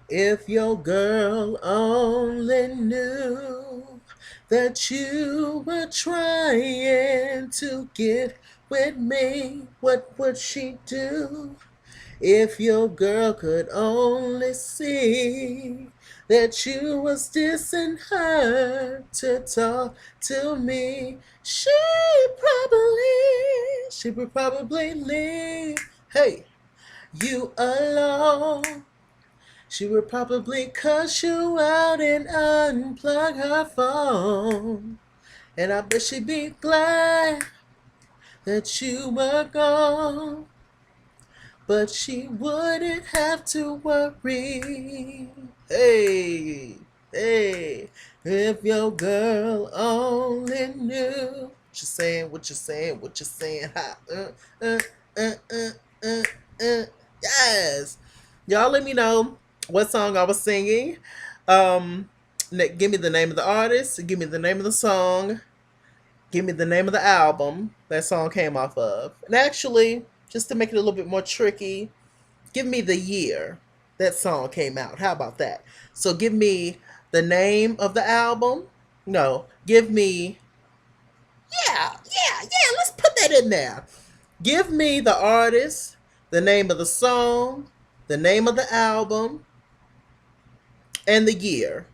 If your girl only knew that you were trying to get with me, what would she do? If your girl could only see that you was dissing her to talk to me, she would probably leave. Hey, you alone. She would probably cuss you out and unplug her phone. And I bet she'd be glad that you were gone. But she wouldn't have to worry. Hey, hey, if your girl only knew. What you saying, what you saying, what you saying, ha, uh, uh, uh, uh, yes. Y'all let me know what song I was singing. Um, give me the name of the artist, give me the name of the song, give me the name of the album that song came off of. And actually, just to make it a little bit more tricky, give me the year that song came out. How about that? So give me the name of the album. No, give me, yeah, let's put that in there. Give me the artist, the name of the song, the name of the album, and the year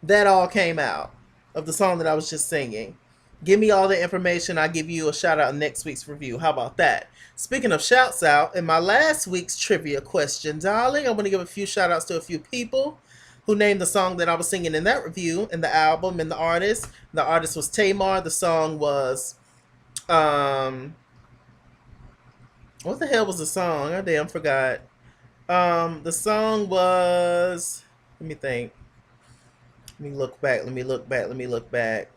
that all came out of the song that I was just singing. Give me all the information. I'll give you a shout out in next week's review. How about that? Speaking of shouts out, in my last week's trivia question, darling, I want to give a few shout outs to a few people who named the song that I was singing in that review, and the album, and the artist. The artist was Tamar. The song was, um, what the hell was the song? I damn forgot. The song was, let me think. Let me look back. Let me look back. Let me look back.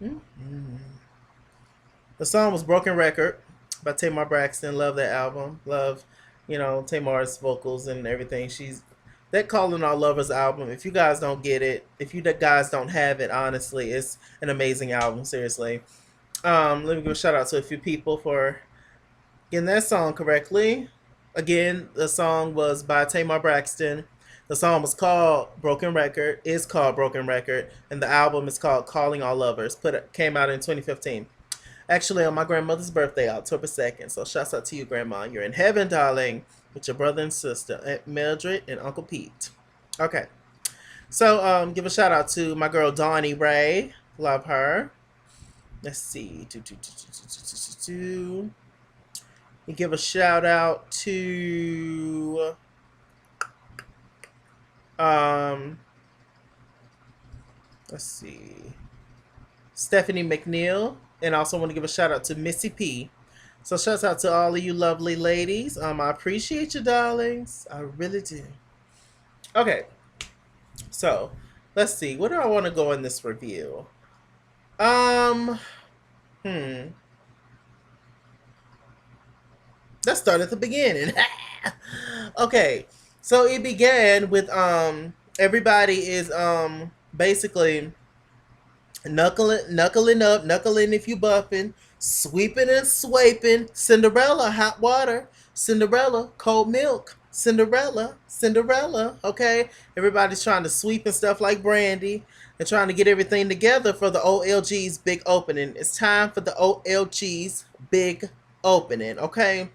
Mm-hmm. The song was Broken Record by Tamar Braxton. Love that album. Love, Tamar's vocals and everything. She's that Calling All Lovers album. If you guys don't get it, if you guys don't have it, honestly, it's an amazing album. Seriously. Let me give a shout out to a few people for getting that song correctly. Again, the song was by Tamar Braxton. The song was called Broken Record, is called Broken Record, and the album is called Calling All Lovers. Came out in 2015. Actually, on my grandmother's birthday, October 2nd. So shouts out to you, Grandma. You're in heaven, darling, with your brother and sister, Aunt Mildred and Uncle Pete. Okay. So give a shout out to my girl Donnie Ray. Love her. Let's see. You give a shout out to um let's see, Stephanie McNeil, and I also want to give a shout out to Missy P. So shouts out to all of you lovely ladies. I appreciate you, darlings. I really do. Okay, so let's see. Where do I want to go in this review? Um, hmm. Let's start at the beginning. Okay, so it began with everybody is basically knuckling up, knuckling if you buffing, sweeping and swiping. Cinderella, hot water. Cinderella, cold milk. Cinderella. Okay, everybody's trying to sweep and stuff like Brandy. They're trying to get everything together for the OLG's big opening. It's time for the OLG's big opening. Okay,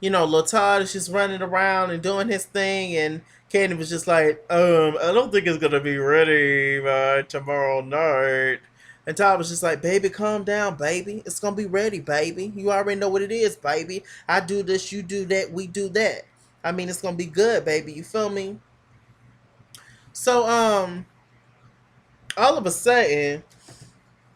Lil Todd is just running around and doing his thing, and Candy was just like, I don't think it's gonna be ready by tomorrow night. And Todd was just like, baby, calm down, baby. It's gonna be ready, baby. You already know what it is, baby. I do this, you do that, we do that. I mean, it's gonna be good, baby. You feel me? So, all of a sudden,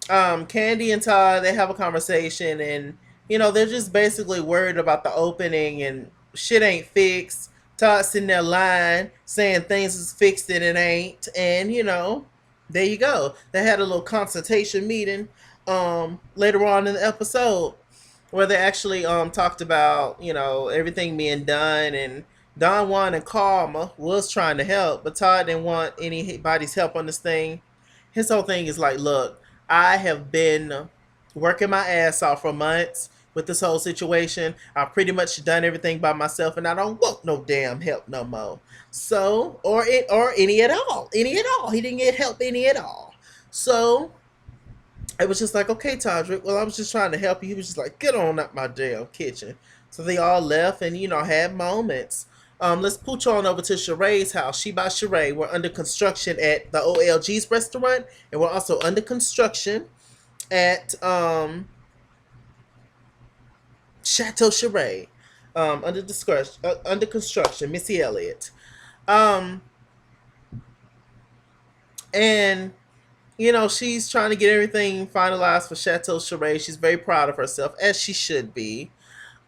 Candy and Todd, they have a conversation, and they're just basically worried about the opening, and shit ain't fixed. Todd sitting there lying, saying things is fixed and it ain't, and there you go. They had a little consultation meeting later on in the episode where they actually talked about everything being done, and Don Juan and Karma was trying to help, but Todd didn't want anybody's help on this thing. His whole thing is like, look, I have been working my ass off for months with this whole situation. I've pretty much done everything by myself, and I don't want no damn help no more. So, or any at all, any at all. He didn't get help any at all. So it was just like, okay, Todrick, well, I was just trying to help you. He was just like, get on up my damn kitchen. So they all left and, had moments. Let's pooch on over to Sheree's house. She by Sheree. We're under construction at the OLG's restaurant, and we're also under construction at Chateau Sheree. Under construction, Missy Elliott. Um, and she's trying to get everything finalized for Chateau Sheree. She's very proud of herself, as she should be,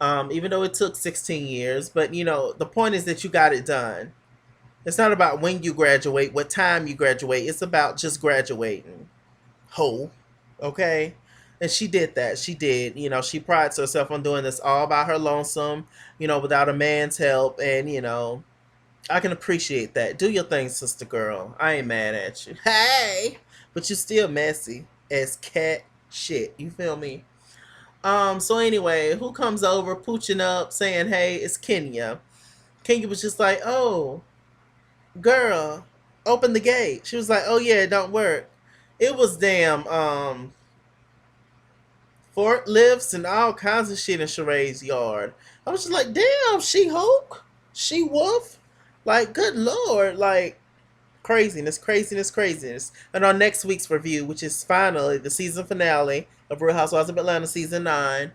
even though it took 16 years. But, the point is that you got it done. It's not about when you graduate, what time you graduate. It's about just graduating. Ho. Okay? And she did that. She did. She prides herself on doing this all by her lonesome, without a man's help. And, I can appreciate that. Do your thing, sister girl. I ain't mad at you. Hey! But you're still messy as cat shit. You feel me? So anyway, who comes over, pooching up, saying, hey, it's Kenya. Kenya was just like, oh, girl, open the gate. She was like, oh yeah, it don't work. It was damn forklifts and all kinds of shit in Sheree's yard. I was just like, damn, She-Hulk? She-Wolf? Like, good lord, like, craziness, craziness, craziness. And on next week's review, which is finally the season finale of Real Housewives of Atlanta season 9,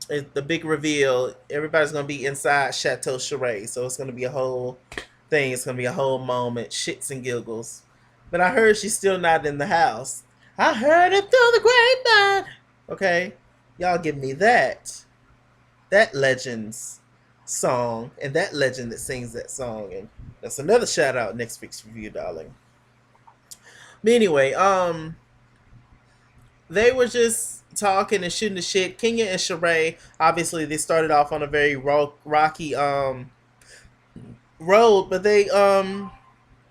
the big reveal. Everybody's gonna be inside Chateau Sheree, so it's gonna be a whole thing. It's gonna be a whole moment, shits and giggles. But I heard she's still not in the house. I heard it through the grapevine. Okay, y'all give me that Legends song and that legend that sings that song, and that's another shout out next week's review, darling. But anyway, they were just talking and shooting the shit. Kenya and Sheree, obviously, they started off on a very rocky road, but they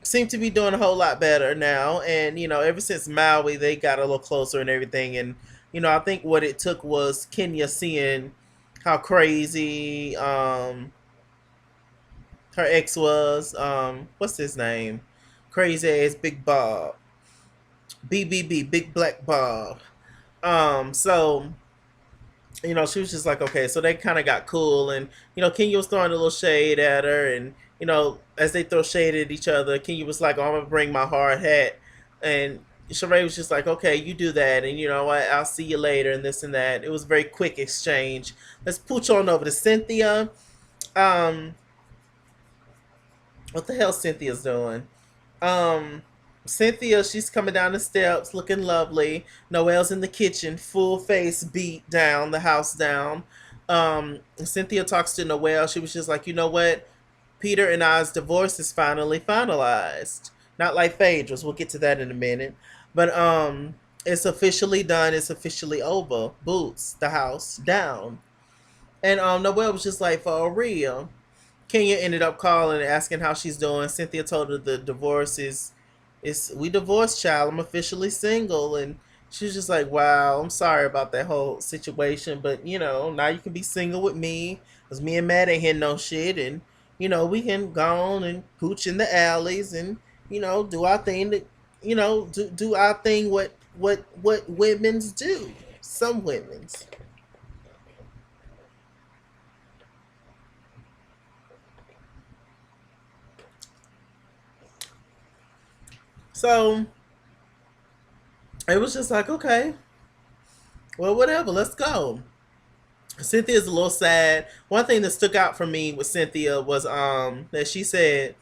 seem to be doing a whole lot better now. And ever since Maui, they got a little closer and everything. And I think what it took was Kenya seeing how crazy her ex was. What's his name? Crazy ass Big Bob. BBB, Big Black Bob. So she was just like, okay, so they kind of got cool, and Kenya was throwing a little shade at her, and as they throw shade at each other, Kenya was like, oh, I'm gonna bring my hard hat, and Sheree was just like, okay, you do that, and what, I'll see you later, and this and that. It was a very quick exchange. Let's pooch on over to Cynthia. What the hell Cynthia's doing? Um, Cynthia, she's coming down the steps looking lovely. Noelle's in the kitchen, full face beat down, the house down. Cynthia talks to Noelle. She was just like, you know what? Peter and I's divorce is finally finalized. Not like Phaedra's. We'll get to that in a minute. But it's officially done. It's officially over. Boots, the house down. And Noelle was just like, for real. Kenya ended up calling and asking how she's doing. Cynthia told her the divorce is we divorced, child. I'm officially single. And she was just like, wow, I'm sorry about that whole situation, but now you can be single with me, because me and Matt ain't hitting no shit, and we can go on and pooch in the alleys and do our thing, that do our thing, what women's do, some women's. So it was just like, okay, well, whatever, let's go. Cynthia's a little sad. One thing that stuck out for me with Cynthia was that she said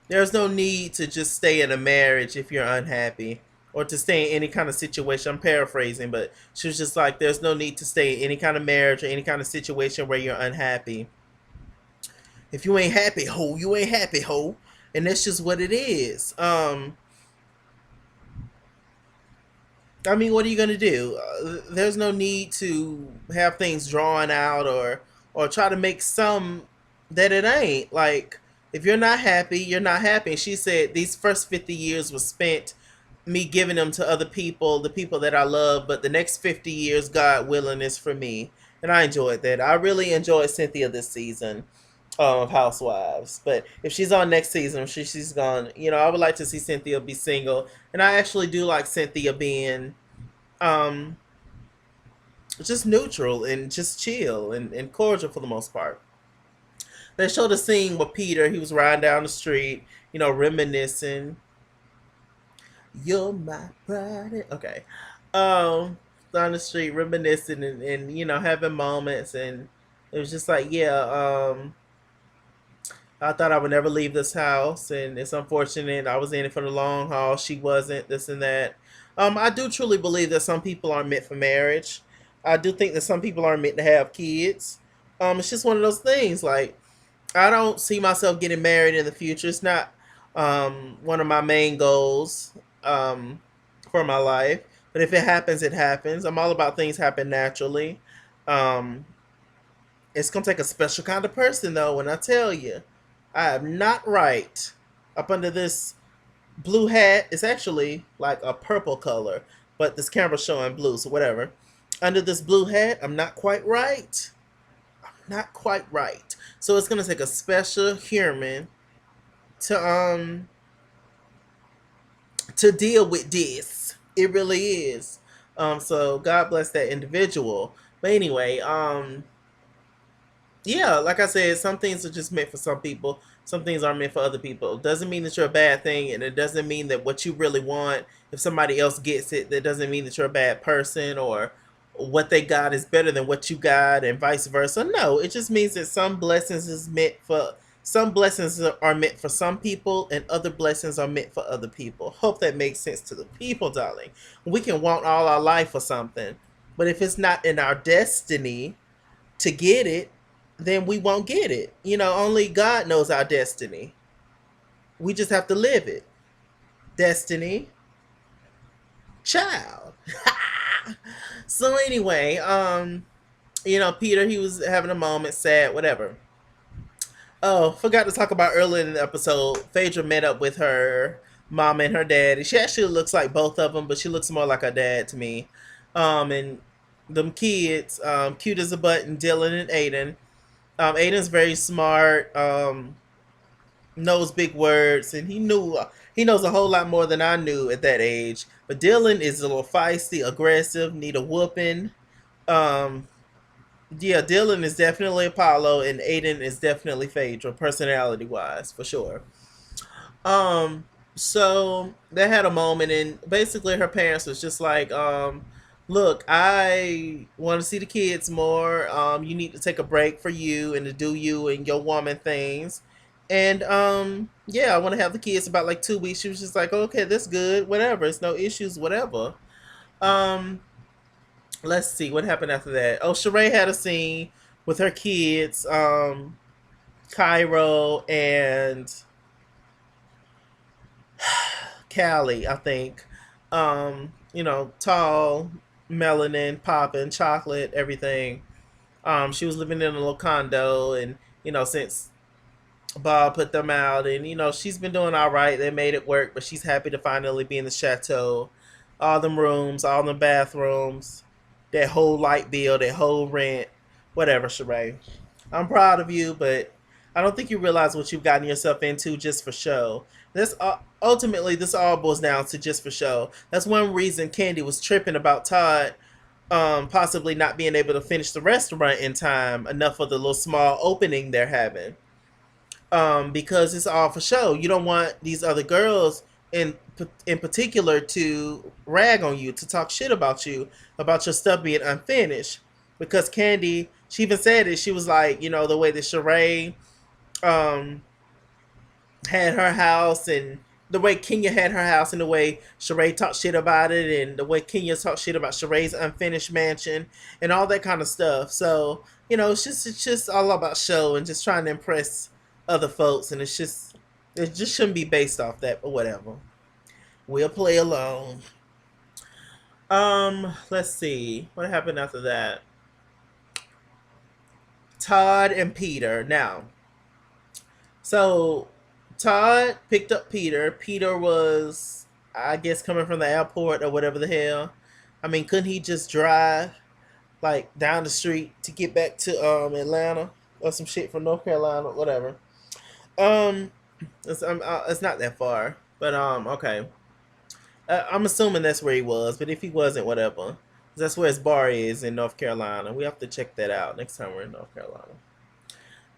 there's no need to just stay in a marriage if you're unhappy, or to stay in any kind of situation. I'm paraphrasing, but she was just like, there's no need to stay in any kind of marriage or any kind of situation where you're unhappy. If you ain't happy, ho, you ain't happy, ho. And that's just what it is. I mean, what are you gonna do? There's no need to have things drawn out, or try to make some that it ain't. Like, if you're not happy, you're not happy. And she said these first 50 years was spent me giving them to other people, the people that I love, but the next 50 years, God willing, is for me. And I enjoyed that. I really enjoyed Cynthia this season of Housewives. But if she's on next season, she's gone. I would like to see Cynthia be single. And I actually do like Cynthia being um, just neutral and just chill and cordial for the most part. They showed a scene with Peter. He was riding down the street, reminiscing. You're my pride. Okay. Down the street, reminiscing and having moments. And it was just like, yeah, I thought I would never leave this house. And it's unfortunate. I was in it for the long haul. She wasn't, this and that. I do truly believe that some people aren't meant for marriage. I do think that some people aren't meant to have kids. It's just one of those things. Like, I don't see myself getting married in the future. It's not one of my main goals for my life. But if it happens, it happens. I'm all about things happen naturally. Um, it's gonna take a special kind of person though. When I tell you, I am not right up under this blue hat. It's actually like a purple color, but this camera's showing blue, so whatever. Under this blue hat, I'm not quite right. Not quite right. So it's gonna take a special human to deal with this. It really is. So God bless that individual. But anyway, yeah, like I said, some things are just meant for some people. Some things aren't meant for other people. It doesn't mean that you're a bad thing, and it doesn't mean that what you really want, if somebody else gets it, that doesn't mean that you're a bad person or what they got is better than what you got, and vice versa. No, it just means that some blessings are meant for some people, and other blessings are meant for other people. Hope that makes sense to the people, darling. We can want all our life for something, but if it's not in our destiny to get it, then we won't get it. Only God knows our destiny. We just have to live it. Destiny, child. So anyway, Peter, he was having a moment, sad, whatever. Oh, forgot to talk about earlier in the episode. Phaedra met up with her mom and her daddy. She actually looks like both of them, but she looks more like her dad to me. And them kids, cute as a button, Dylan and Aiden. Aiden's very smart, knows big words, and he knows a whole lot more than I knew at that age. But Dylan is a little feisty, aggressive, need a whooping. Um, yeah, Dylan is definitely Apollo, and Aiden is definitely Phaedra, personality wise, for sure. Um, so they had a moment, and basically her parents was just like, look, I want to see the kids more. You need to take a break for you and to do you and your woman things. And yeah, I want to have the kids about like 2 weeks. She was just like, okay, that's good, whatever. It's no issues, whatever. Um, let's see what happened after that. Oh, Sheree had a scene with her kids, Cairo and Callie, I think. Tall, melanin, popping, chocolate, everything. She was living in a little condo, and since Bob put them out, and she's been doing all right. They made it work, but she's happy to finally be in the chateau. All them rooms, all them bathrooms, that whole light bill, that whole rent, whatever, Sheree. I'm proud of you, but I don't think you realize what you've gotten yourself into just for show. This ultimately, this all boils down to just for show. That's one reason Candy was tripping about Todd, possibly not being able to finish the restaurant in time enough for the little small opening they're having. Because it's all for show. You don't want these other girls in particular to rag on you, to talk shit about your stuff being unfinished. Because Candy, she even said it. She was like, the way that Sheree um, had her house, and the way Kenya had her house, and the way Sheree talked shit about it, and the way Kenya talked shit about Sheree's unfinished mansion, and all that kind of stuff. So it's just all about show and just trying to impress other folks, and it just shouldn't be based off that, but whatever. We'll play along. Let's see what happened after that. Todd and Peter. Now, so Todd picked up Peter. Peter was I guess coming from the airport or whatever the hell. I mean, couldn't he just drive like down the street to get back to Atlanta or some shit from North Carolina, whatever. Um, it's not that far, but okay. I'm assuming that's where he was, but if he wasn't, whatever. That's where his bar is in North Carolina. We have to check that out next time we're in North Carolina.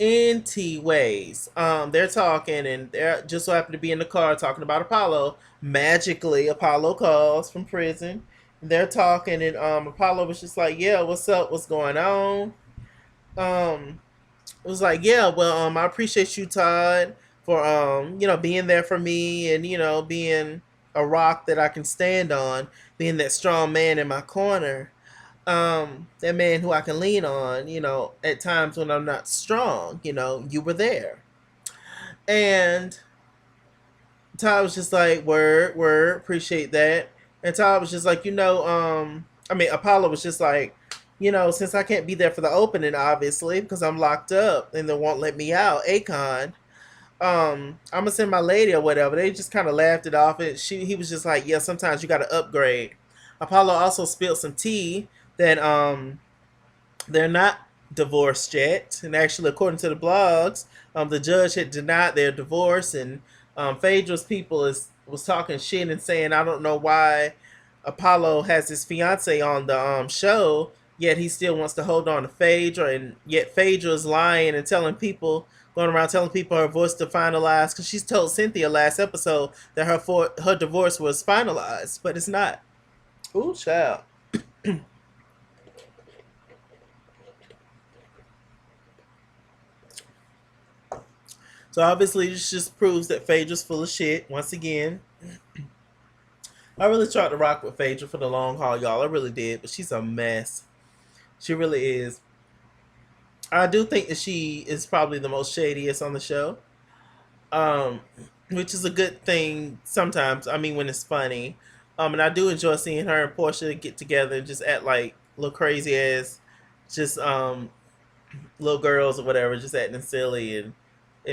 NT ways. They're talking, and they're just so happen to be in the car talking about Apollo. Magically, Apollo calls from prison. They're talking, and Apollo was just like, "Yeah, what's up? What's going on?" Um, it was like, "Yeah, well, I appreciate you, Todd, for being there for me, and being a rock that I can stand on, being that strong man in my corner." That man who I can lean on, at times when I'm not strong, you were there. And Todd was just like, word, word, appreciate that. And Todd was just like, Apollo was just like, since I can't be there for the opening, obviously, because I'm locked up and they won't let me out, Akon, I'm gonna send my lady or whatever. They just kind of laughed it off. He was just like, yeah, sometimes you gotta upgrade. Apollo also spilled some tea that they're not divorced yet, and actually, according to the blogs, the judge had denied their divorce, and Phaedra's people was talking shit and saying, I don't know why Apollo has his fiance on the show, yet he still wants to hold on to Phaedra, and yet Phaedra is lying and going around telling people her divorce to finalize, because she's told Cynthia last episode that her divorce was finalized, but it's not. Ooh, child. So obviously, this just proves that Phaedra's full of shit once again. I really tried to rock with Phaedra for the long haul, y'all. I really did, but she's a mess. She really is. I do think that she is probably the most shadiest on the show, um, which is a good thing sometimes. I mean, when it's funny, and I do enjoy seeing her and Porsha get together and just act like little crazy ass, just little girls or whatever, just acting silly and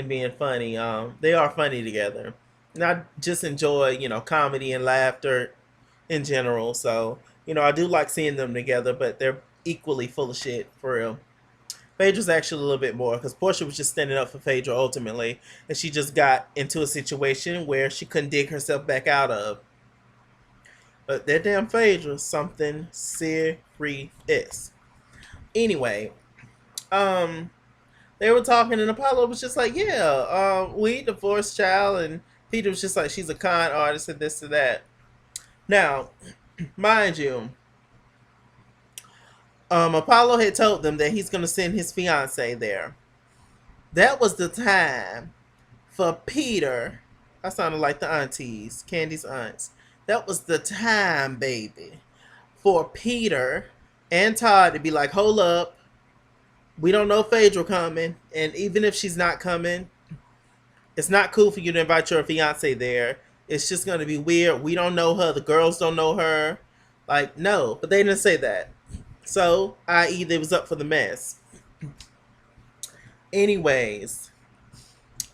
being funny. They are funny together, and I just enjoy comedy and laughter in general. So I do like seeing them together, but they're equally full of shit for real. Phaedra's actually a little bit more because Porsha was just standing up for Phaedra ultimately, and she just got into a situation where she couldn't dig herself back out of. But that damn Phaedra, something serious. Anyway, um, they were talking, and Apollo was just like, "Yeah, we divorced, child," and Peter was just like, "She's a con artist and this and that." Now, mind you, Apollo had told them that he's going to send his fiance there. That was the time for Peter. I sounded like the aunties, Candy's aunts. That was the time, baby, for Peter and Todd to be like, "Hold up, we don't know Phaedra coming, and even if she's not coming, it's not cool for you to invite your fiance there. It's just gonna be weird. We don't know her. The girls don't know her. Like, no." But they didn't say that. So, i.e., they was up for the mess. Anyways,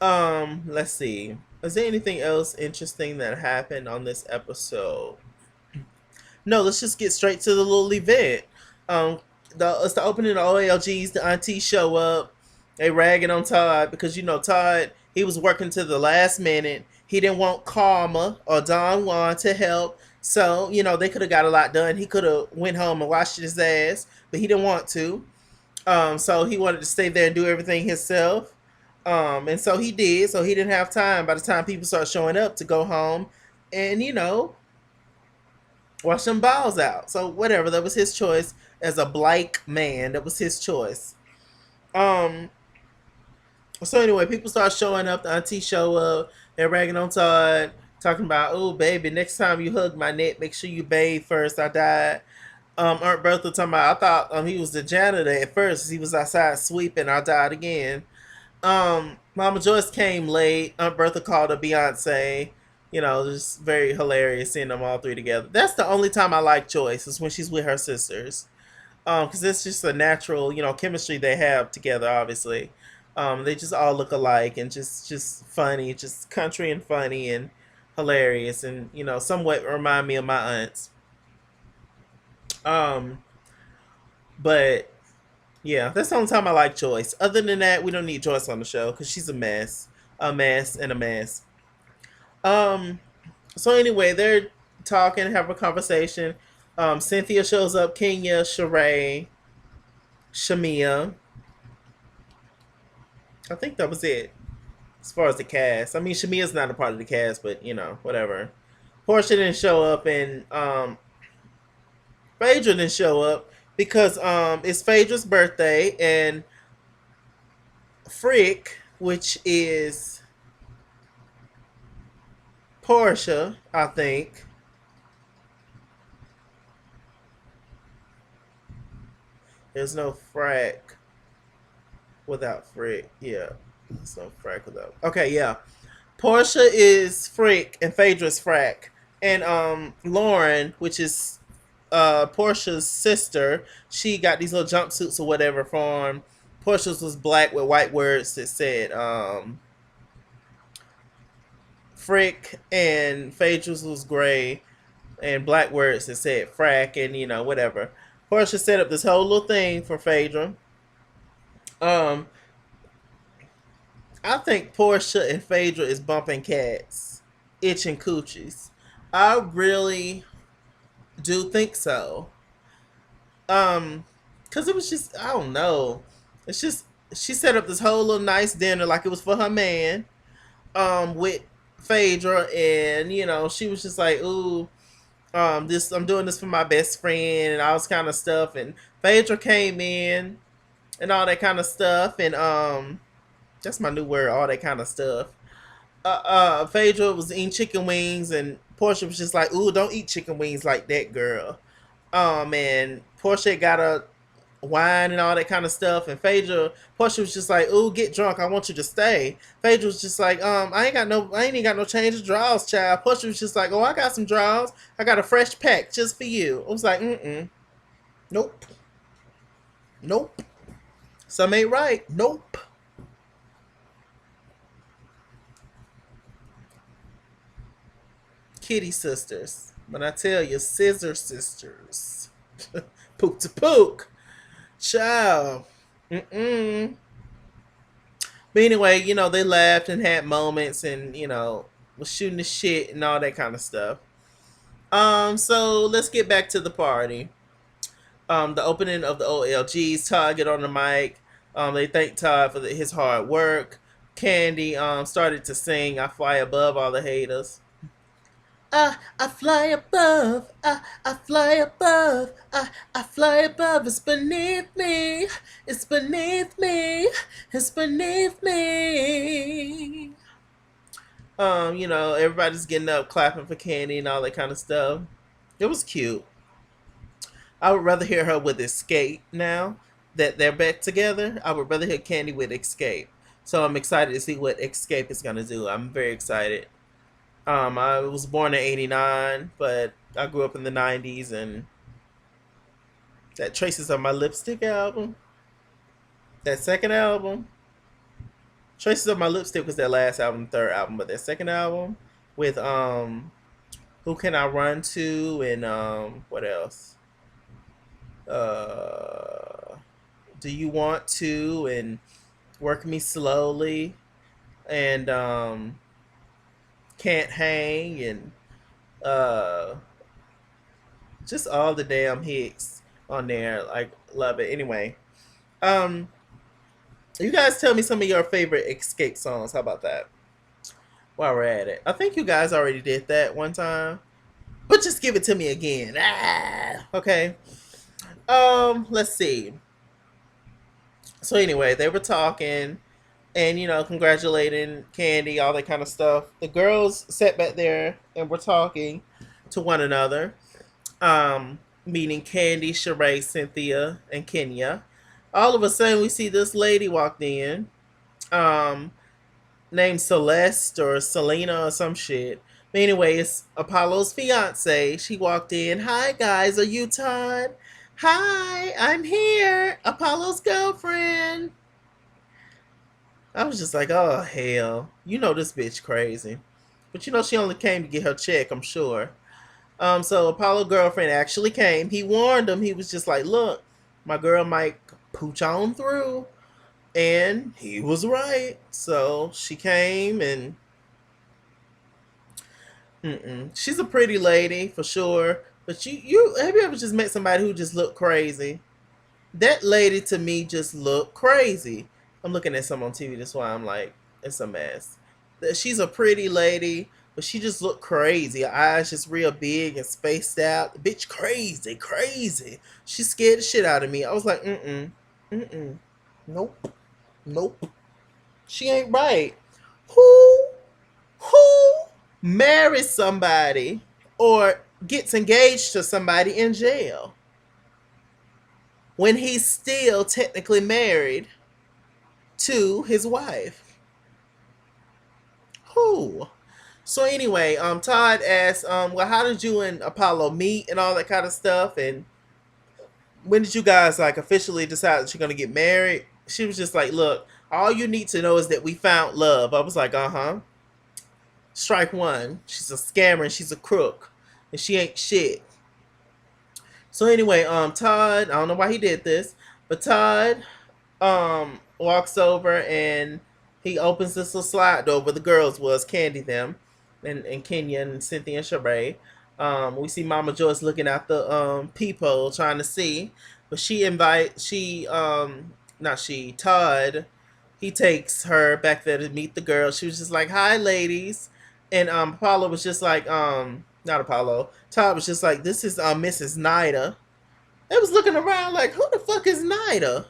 let's see. Is there anything else interesting that happened on this episode? No, let's just get straight to the little event. Um, it's the opening of OLGs. The aunties show up. They ragging on Todd because Todd, he was working to the last minute. He didn't want Karma or Don Juan to help, so they could have got a lot done. He could have went home and washed his ass, but he didn't want to. So he wanted to stay there and do everything himself. And so he did. So he didn't have time by the time people start showing up to go home and wash some balls out. So whatever, that was his choice as a black man. That was his choice. Um. So anyway, people start showing up. The auntie show up. They're ragging on Todd, talking about, "Oh baby, next time you hug my neck, make sure you bathe first. I died." Aunt Bertha talking about, "I thought he was the janitor at first. He was outside sweeping. I died again." Mama Joyce came late. Aunt Bertha called her Beyonce. Just very hilarious seeing them all three together. That's the only time I like Joyce is when she's with her sisters. Because it's just a natural, chemistry they have together. Obviously, they just all look alike and just funny, just country and funny, and hilarious and somewhat remind me of my aunts. Um, but yeah, that's the only time I like Joyce. Other than that, we don't need Joyce on the show because she's a mess, and a mess. Um, so anyway, they're talking, have a conversation. Cynthia shows up, Kenya, Sheree, Shamia. I think that was it as far as the cast. I mean, Shamia's not a part of the cast, but whatever. Porsha didn't show up, and Phaedra didn't show up because it's Phaedra's birthday, and Frick, which is Porsha, I think. There's no frack without Frick. Yeah, there's no frack without. Okay, yeah. Porsha is Frick and Phaedra's frack, and Lauren, which is Portia's sister, she got these little jumpsuits or whatever from. Portia's was black with white words that said Frick, and Phaedra's was gray and black words that said frack, and whatever. Porsha set up this whole little thing for Phaedra. Um, I think Porsha and Phaedra is bumping cats, itching coochies. I really do think so. Cause it was just I don't know. It's just she set up this whole little nice dinner like it was for her man. With Phaedra, and she was just like, ooh, this I'm doing this for my best friend and all this kind of stuff. And Phaedra came in and all that kind of stuff, and that's my new word, all that kind of stuff. Phaedra was eating chicken wings, and Porsha was just like, ooh, don't eat chicken wings like that, girl. And Porsha got a wine and all that kind of stuff, and Porsha was just like, ooh, get drunk, I want you to stay. Phaedra was just like, I ain't even got no change of drawers, child. Porsha was just like, oh, I got some drawers, I got a fresh pack just for you. I was like, nope, nope, some ain't right, nope. Kitty sisters, but I tell you, scissor sisters. Pook to pook, child. Mm-mm. But anyway, they laughed and had moments, and was shooting the shit and all that kind of stuff. So let's get back to the party. The opening of the OLGs. Todd get on the mic. They thank Todd for his hard work. Candy started to sing "I Fly Above All the Haters." I fly above, I fly above, I fly above, it's beneath me, it's beneath me, it's beneath me. Everybody's getting up, clapping for Candy and all that kind of stuff. It was cute. I would rather hear her with Escape now that they're back together. I would rather hear Candy with Escape. So I'm excited to see what Escape is gonna do. I'm very excited. I was born in '89, but I grew up in the '90s, and that Traces of My Lipstick album, that second album, Traces of My Lipstick was their last album, third album, but their second album with Who Can I Run To, and what else? Uh, Do You Want To, and Work Me Slowly, and Can't Hang, and uh just all the damn hits on there. Like, love it. Anyway, um, you guys tell me some of your favorite Escape songs. How about that? While we're at it, I think you guys already did that one time, but just give it to me again. Okay. Let's see. So anyway, they were talking and congratulating Candy, all that kind of stuff. The girls sat back there and were talking to one another, meaning Candy, Sheree, Cynthia, and Kenya. All of a sudden, we see this lady walked in, um, named Celeste or Selena or some shit. But anyway, it's Apollo's fiance. She walked in. Hi, guys. Are you Todd? Hi, I'm here. Apollo's girlfriend. I was just like, oh, hell. This bitch crazy. But she only came to get her check, I'm sure. So Apollo's girlfriend actually came. He warned him. He was just like, look, my girl might pooch on through. And he was right. So she came and she's a pretty lady for sure. But you have you ever just met somebody who just looked crazy? That lady to me just looked crazy. I'm looking at some on TV. That's why I'm like, it's a mess. She's a pretty lady, but she just looked crazy. Her eyes just real big and spaced out. Bitch, crazy, crazy. She scared the shit out of me. I was like, mm, nope, nope. She ain't right. Who, who marries somebody or gets engaged to somebody in jail when he's still technically married to his wife? Who? So anyway, Todd asked, well, how did you and Apollo meet and all that kind of stuff, and when did you guys like officially decide that you're gonna get married? She was just like, look, all you need to know is that we found love. I was like, uh-huh. Strike one. She's a scammer and she's a crook, and she ain't shit. So anyway, Todd, I don't know why he did this, but Todd walks over and he opens this little slide door where the girls was, Candy them, and Kenya and Cynthia and Sheree. We see Mama Joyce looking out the peephole trying to see, but not she, Todd, he takes her back there to meet the girls. She was just like, hi ladies. And Apollo was just like, not Apollo, Todd was just like, this is Mrs. Nida. They was looking around like, who the fuck is Nida?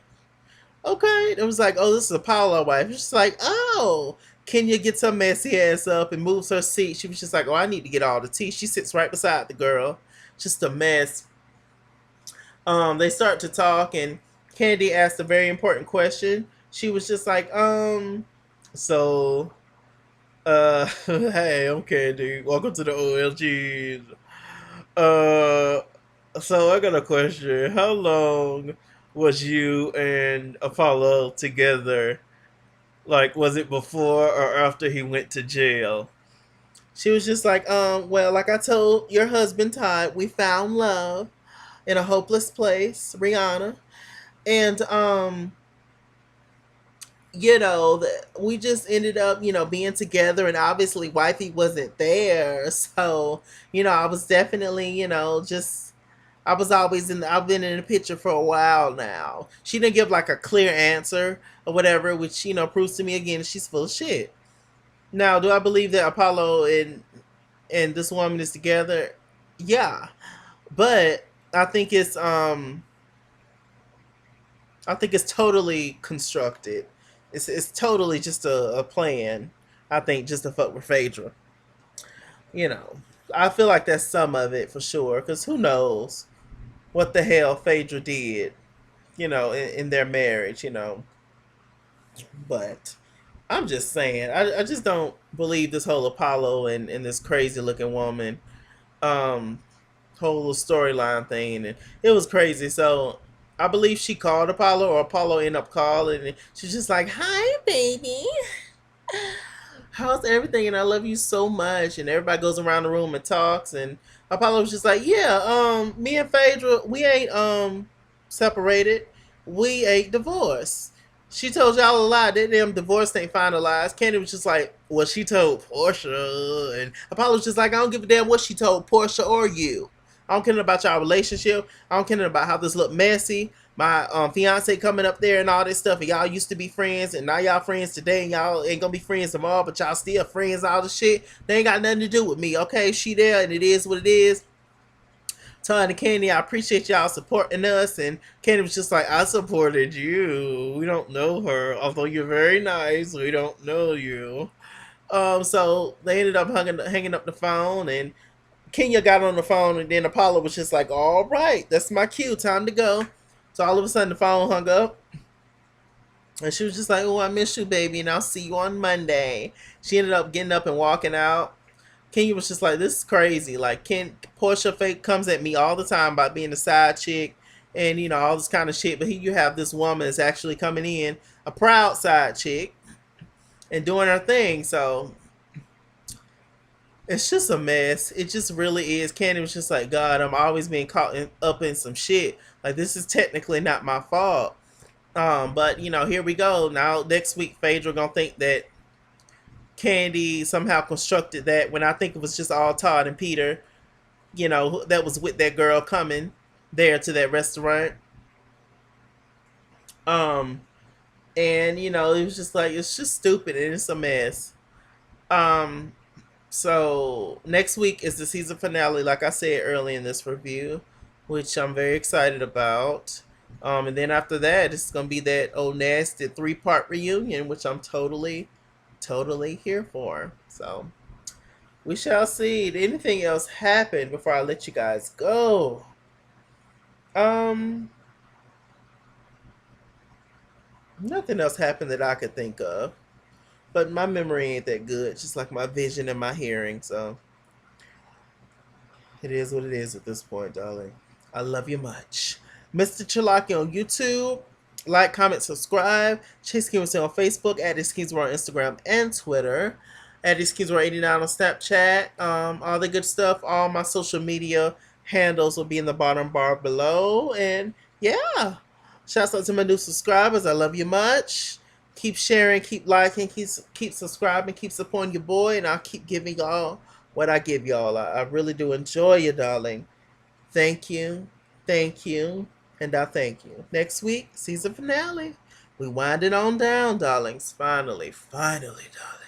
Okay. It was like, oh, this is Apollo's wife. It's just like, oh. Kenya gets her messy ass up and moves her seat. She was just like, oh, I need to get all the tea. She sits right beside the girl. Just a mess. They start to talk and Candy asked a very important question. She was just like, so hey, I'm Candy. Welcome to the OLGs. So I got a question. How long was you and Apollo together? Like, was it before or after he went to jail? She was just like, well, like I told your husband Todd, we found love in a hopeless place, Rihanna. And we just ended up, being together, and obviously wifey wasn't there. So, I was definitely, just I was always I've been in the picture for a while now. She didn't give like a clear answer or whatever, which, proves to me again that she's full of shit. Now, do I believe that Apollo and this woman is together? Yeah. But I think it's totally constructed. It's totally just a plan. I think just to fuck with Phaedra. You know, I feel like that's some of it for sure. Because who knows what the hell Phaedra did, in their marriage, But I'm just saying, I just don't believe this whole Apollo and this crazy looking woman um, whole little storyline thing. And it was crazy. So I believe she called Apollo, or Apollo ended up calling, and she's just like, "Hi, baby. How's everything? And I love you so much." And everybody goes around the room and talks. And Apollo was just like, "Yeah, me and Phaedra, we ain't separated. We ain't divorced." She told y'all a lie. That damn divorce ain't finalized. Candy was just like, well, she told Porsha. And Apollo was just like, I don't give a damn what she told Porsha or you. I don't care about y'all relationship. I don't care about how this look messy. My fiance coming up there and all this stuff. And y'all used to be friends. And now y'all friends today. And y'all ain't going to be friends tomorrow. But y'all still friends, all the shit. They ain't got nothing to do with me. Okay, she there and it is what it is. Todd and Candy, I appreciate y'all supporting us. And Candy was just like, I supported you. We don't know her. Although you're very nice, we don't know you. So they ended up hanging up the phone, and Kenya got on the phone, and then Apollo was just like, all right, that's my cue, time to go. So all of a sudden the phone hung up. And she was just like, oh, I miss you, baby, and I'll see you on Monday. She ended up getting up and walking out. Kenya was just like, this is crazy. Like, Porsha fake comes at me all the time about being a side chick and, all this kind of shit. But here you have this woman that's actually coming in, a proud side chick, and doing her thing. So It's just a mess. It just really is. Candy was just like, God, I'm always being up in some shit. Like, this is technically not my fault. But here we go. Now next week, Phaedra gonna think that Candy somehow constructed that when I think it was just all Todd and Peter. That was with that girl coming there to that restaurant. Um, and it was just like it's just stupid and it's a mess. Um, So next week is the season finale, like I said early in this review, which I'm very excited about. And then after that, it's gonna be that old nasty 3-part reunion, which I'm totally, totally here for. So we shall see. Did anything else happen before I let you guys go? Um, Nothing else happened that I could think of. But my memory ain't that good, just like my vision and my hearing. So it is what it is at this point, darling. I love you much. Mr. Chalaki on YouTube. Like, comment, subscribe. Chase Kingsworld on Facebook. At Kingsworld on Instagram and Twitter. At Kingsworld89 on Snapchat. All the good stuff. All my social media handles will be in the bottom bar below. And yeah. Shouts out to my new subscribers. I love you much. Keep sharing, keep liking, keep subscribing, keep supporting your boy, and I'll keep giving y'all what I give y'all. I really do enjoy you, darling. Thank you, and I thank you. Next week, season finale. We wind it on down, darlings. Finally, finally, darling.